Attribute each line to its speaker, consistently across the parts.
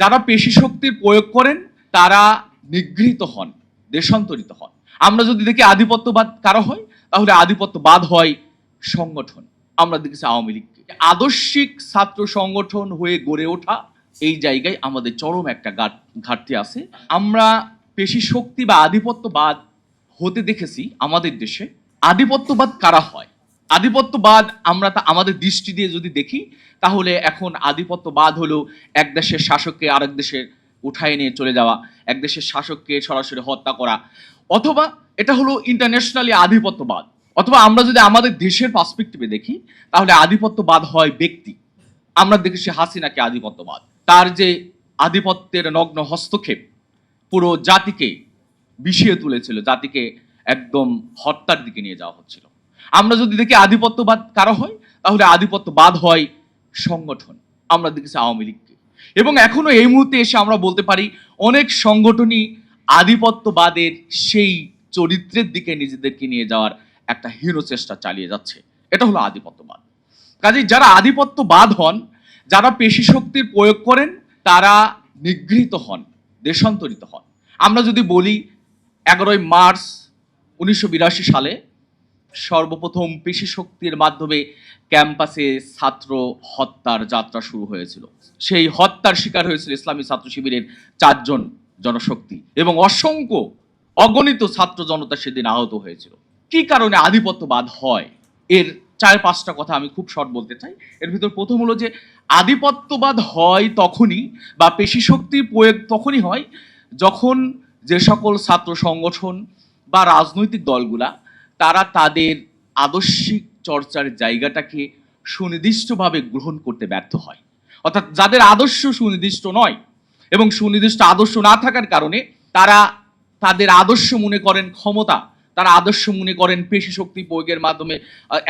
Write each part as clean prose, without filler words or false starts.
Speaker 1: যারা পেশি শক্তির প্রয়োগ করেন তারা নিগৃহীত হন, দেশান্তরিত হন। আমরা যদি দেখি আধিপত্যবাদ কারা হয়, তাহলে আধিপত্যবাদ হয় সংগঠন। আমরা দেখেছি আওয়ামী লীগকে আদর্শিক ছাত্র সংগঠন হয়ে গড়ে ওঠা, এই জায়গায় আমাদের চরম একটা ঘাটতি আছে। আমরা পেশি শক্তি বা আধিপত্যবাদ হতে দেখেছি আমাদের দেশে। আধিপত্যবাদ কারা হয়? আধিপত্যবাদ আমরা আমাদের দৃষ্টি দিয়ে যদি দেখি, তাহলে এখন আধিপত্যবাদ হলো এক দেশের শাসককে আরেক দেশের উঠায় নিয়ে চলে যাওয়া, এক দেশের শাসককে সরাসরি হত্যা করা, অথবা এটা হলো ইন্টারন্যাশনালি আধিপত্যবাদ। অথবা আমরা যদি আমাদের দেশের পার্সপেক্টিভে দেখি, তাহলে আধিপত্যবাদ হয় ব্যক্তি। আমরা দেখেছি হাসিনাকে আধিপত্যবাদ, তার যে আধিপত্যের নগ্ন হস্তক্ষেপ পুরো জাতিকে বিষিয়ে তুলেছিল, জাতিকে একদম হত্যার দিকে নিয়ে যাওয়া হচ্ছিল। আমরা যদি দেখি আধিপত্যবাদ কারা হয়, তাহলে আধিপত্যবাদ হয় সংগঠন। আমরা দেখেছি আওয়ামী লীগকে, এবং এখনো এই মুহূর্তে এসে আমরা বলতে পারি অনেক সংগঠনই আধিপত্যবাদের সেই চরিত্রের দিকে নিজেদেরকে নিয়ে যাওয়ার একটা হীন চেষ্টা চালিয়ে যাচ্ছে। এটা হলো আধিপত্যবাদ। কাজেই যারা আধিপত্যবাদ হন, যারা পেশি শক্তির প্রয়োগ করেন, তারা নিগৃহীত হন, দেশান্তরিত হন। আমরা যদি বলি 11ই মার্চ 1982 সালে সর্বপ্রথম পেশি শক্তির মাধ্যমে ক্যাম্পাসে ছাত্র হত্যার যাত্রা শুরু হয়েছিল। সেই হত্যার শিকার হয়েছিল ইসলামী ছাত্র শিবিরের 4 জন জনশক্তি, এবং অসংখ্য অগণিত ছাত্র জনতা সেদিন আহত হয়েছিল। কি কারণে আধিপত্যবাদ হয়? এর 4-5টা কথা আমি খুব শর্ট বলতে চাই। এর ভিতর প্রথম হলো যে আধিপত্যবাদ হয় তখনই, বা পেশি শক্তির প্রয়োগ তখনই হয় যখন যে সকল ছাত্র সংগঠন বা রাজনৈতিক দলগুলা তারা তাদের আদর্শিক চর্চার জায়গাটাকে সুনির্দিষ্টভাবে গ্রহণ করতে ব্যর্থ হয়। অর্থাৎ যাদের আদর্শ সুনির্দিষ্ট নয়, এবং সুনির্দিষ্ট আদর্শ না থাকার কারণে তারা তাদের আদর্শ মনে করেন ক্ষমতা, তারা আদর্শ মনে করেন পেশি শক্তি প্রয়োগের মাধ্যমে,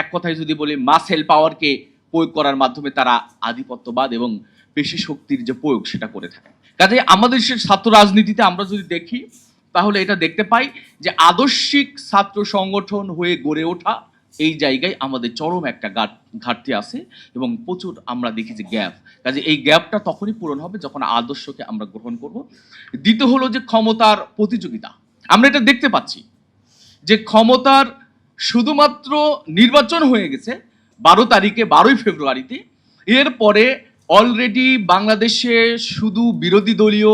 Speaker 1: এক কথায় যদি বলি মাসেল পাওয়ারকে প্রয়োগ করার মাধ্যমে তারা আধিপত্যবাদ এবং পেশি শক্তির যে প্রয়োগ সেটা করে থাকে। কাজে আমাদের দেশের ছাত্র রাজনীতিতে আমরা যদি দেখি, তাহলে এটা দেখতে পাই যে আদর্শিক ছাত্র সংগঠন হয়ে গড়ে ওঠা, এই জায়গায় আমাদের চরম একটা ঘাটতি আছে, এবং প্রচুর আমরা দেখি যে গ্যাপ। কাজে এই গ্যাপটা তখনই পূরণ হবে যখন আদর্শকে আমরা গ্রহণ করব। দ্বিতীয় হলো যে ক্ষমতার প্রতিযোগিতা। আমরা এটা দেখতে পাচ্ছি যে ক্ষমতার শুধুমাত্র নির্বাচন হয়ে গেছে 12ই ফেব্রুয়ারিতে। এরপরে অলরেডি বাংলাদেশে শুধু বিরোধী দলীয়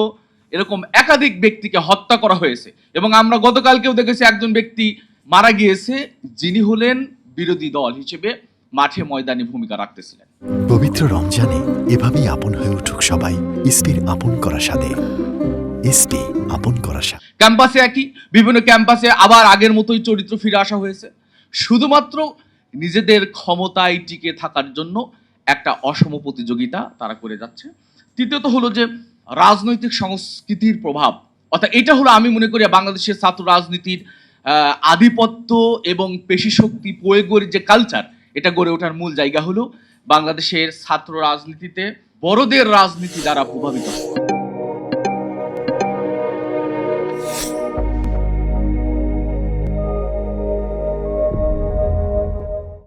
Speaker 1: এরকম একাধিক ব্যক্তিকে হত্যা করা হয়েছে, এবং আমরা গতকালকেও দেখেছি একজন ব্যক্তি মারা গিয়েছে যিনি হলেন বিরোধী দল হিসেবে মাঠে ময়দানে ভূমিকা রাখতেছিলেন।
Speaker 2: পবিত্র রমজানে এভাবেই আপন হয়ে উঠুক সবাই ইসপির আপন করা সাথে। ইসপি আপন করা সাথে।
Speaker 1: ক্যাম্পাসে একই, বিভিন্ন ক্যাম্পাসে আবার আগের মতোই চরিত্র ফিরে আসা হয়েছে, শুধুমাত্র নিজেদের ক্ষমতায় টিকে থাকার জন্য একটা অসম প্রতিযোগিতা তারা করে যাচ্ছে। তৃতীয়ত হলো যে রাজনৈতিক সংস্কৃতির প্রভাব। অর্থাৎ এটা হলো আমি মনে করি বাংলাদেশের ছাত্র রাজনীতির আধিপত্য এবং পেশি শক্তি প্রয়োগের যে কালচার, এটা গড়ে ওঠার মূল জায়গা হলো বাংলাদেশের ছাত্র রাজনীতিতে বড়দের রাজনীতি দ্বারা প্রভাবিত।